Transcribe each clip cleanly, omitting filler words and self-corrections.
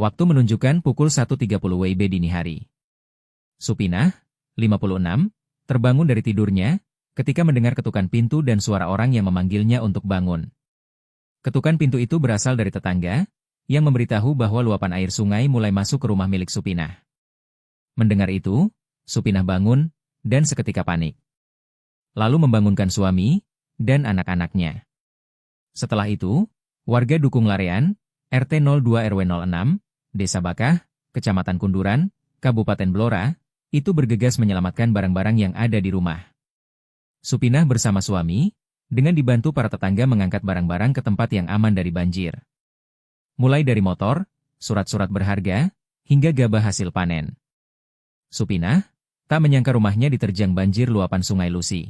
Waktu menunjukkan pukul 1.30 WIB dini hari. Supinah, 56, terbangun dari tidurnya ketika mendengar ketukan pintu dan suara orang yang memanggilnya untuk bangun. Ketukan pintu itu berasal dari tetangga, yang memberitahu bahwa luapan air sungai mulai masuk ke rumah milik Supinah. Mendengar itu, Supinah bangun, dan seketika panik. Lalu membangunkan suami dan anak-anaknya. Setelah itu, warga Dukung Larean, RT 02 RW 06, Desa Bakah, Kecamatan Kunduran, Kabupaten Blora, itu bergegas menyelamatkan barang-barang yang ada di rumah. Supinah bersama suami, dengan dibantu para tetangga mengangkat barang-barang ke tempat yang aman dari banjir. Mulai dari motor, surat-surat berharga, hingga gabah hasil panen. Supinah tak menyangka rumahnya diterjang banjir luapan Sungai Lusi.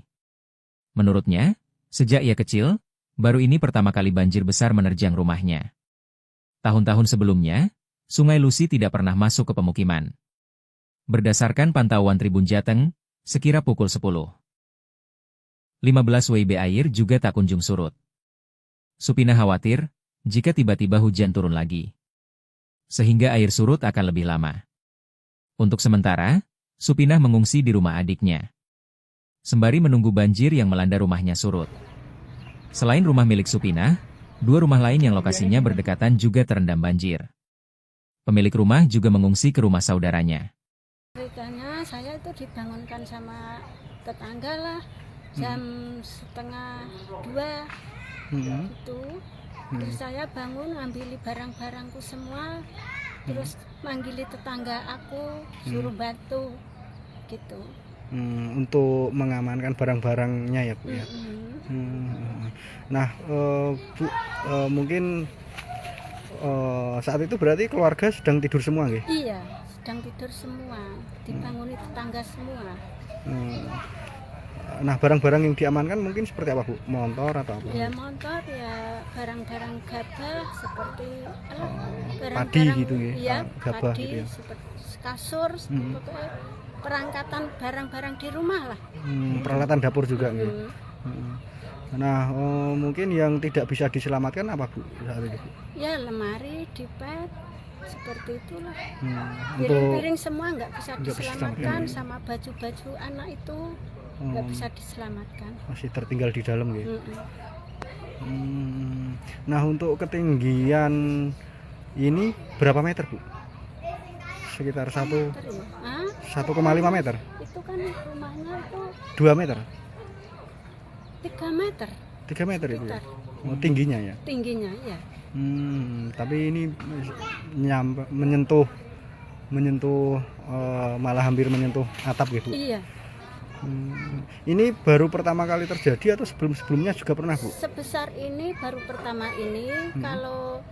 Menurutnya, sejak ia kecil, baru ini pertama kali banjir besar menerjang rumahnya. Tahun-tahun sebelumnya, Sungai Lusi tidak pernah masuk ke pemukiman. Berdasarkan pantauan Tribun Jateng, sekira pukul 10.15 WIB air juga tak kunjung surut. Supinah khawatir jika tiba-tiba hujan turun lagi, sehingga air surut akan lebih lama. Untuk sementara, Supinah mengungsi di rumah adiknya, sembari menunggu banjir yang melanda rumahnya surut. Selain rumah milik Supinah, dua rumah lain yang lokasinya berdekatan juga terendam banjir. Pemilik rumah juga mengungsi ke rumah saudaranya. Ceritanya saya itu dibangunkan sama tetangga lah, jam 1:30 gitu. Terus saya bangun ngambil barang-barangku semua, terus manggili tetangga aku, suruh bantu gitu. Untuk mengamankan barang-barangnya ya Bu ya. Nah Bu, mungkin saat itu berarti keluarga sedang tidur semua nggih? Iya, sedang tidur semua, dibanguni tetangga semua. Nah barang-barang yang diamankan mungkin seperti apa Bu? Motor atau apa? Ya motor, ya barang-barang gabah seperti padi gitu ya? Iya, gabah padi, gitu ya? seperti kasur, pokoknya perangkatan barang-barang di rumah lah. Peralatan dapur juga gitu. Nah mungkin yang tidak bisa diselamatkan apa Bu saat itu? Ya lemari, dipet, seperti itulah. Untuk Piring-piring semua nggak bisa diselamatkan, diselamatkan. sama baju-baju anak itu nggak bisa diselamatkan. Masih tertinggal di dalam gitu. Nah untuk ketinggian ini berapa meter Bu? Sekitar 1,5 meter? Itu kan rumahnya itu 2 meter? 3 meter 3 meter itu ya? sekitar. Tingginya ya? Tingginya ya. Tapi ini menyentuh malah hampir menyentuh atap gitu. Iya. Ini baru pertama kali terjadi atau sebelumnya juga pernah Bu? Sebesar ini baru pertama ini. Kalau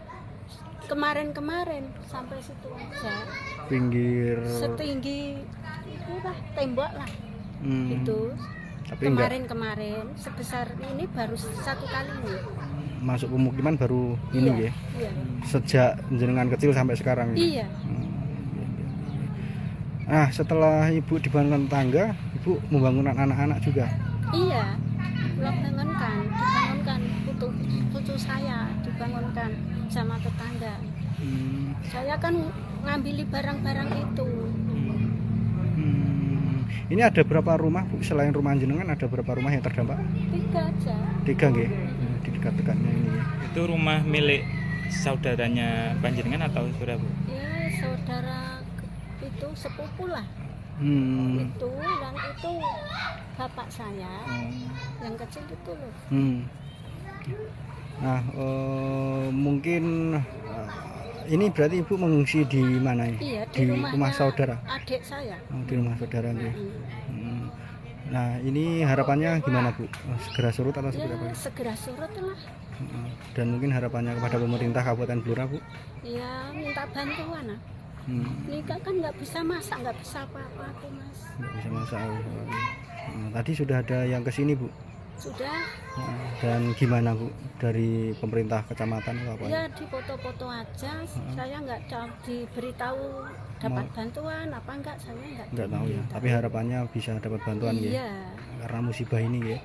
kemarin sampai situ aja, pinggir setinggi itulah tembok lah. Itu tapi kemarin sebesar ini baru satu kali ini. Masuk pemukiman baru ini ya? Iya. Sejak jenengan kecil sampai sekarang ya? Iya. Nah setelah Ibu dibangunkan tetangga, Ibu membangunkan anak-anak juga? Iya, dibangunkan putu saya dibangunkan sama tetangga. Saya kan ngambil barang-barang itu. Ini ada berapa rumah Bu? Selain rumah jenengan ada berapa rumah yang terdampak? 3 aja. 3 nggih. Di dekat-dekatnya ini ya. Itu rumah milik saudaranya panjenengan atau saudara Bu? Ya saudara itu sepupu lah. Itu yang itu bapak saya, yang kecil itu loh. Nah mungkin ini berarti Ibu mengungsi di mana ini? Iya, di rumah saudara? Adik saya. Di rumah saudara nggih. Nah ini harapannya gimana Bu? Segera surut atau seperti apa? Segera surut lah. Dan mungkin harapannya kepada pemerintah Kabupaten Blora Bu? Ya minta bantuan lah. Nikah kan nggak bisa masak, nggak bisa apa-apa tuh Mas. Nggak bisa masak. Tadi sudah ada yang kesini Bu? Sudah. Dan gimana Bu dari pemerintah kecamatan atau apa? Ya di foto-foto aja. Saya nggak diberitahu dapat bantuan apa enggak, saya nggak tahu ya. Tapi harapannya bisa dapat bantuan ya. Iya. Karena musibah ini ya.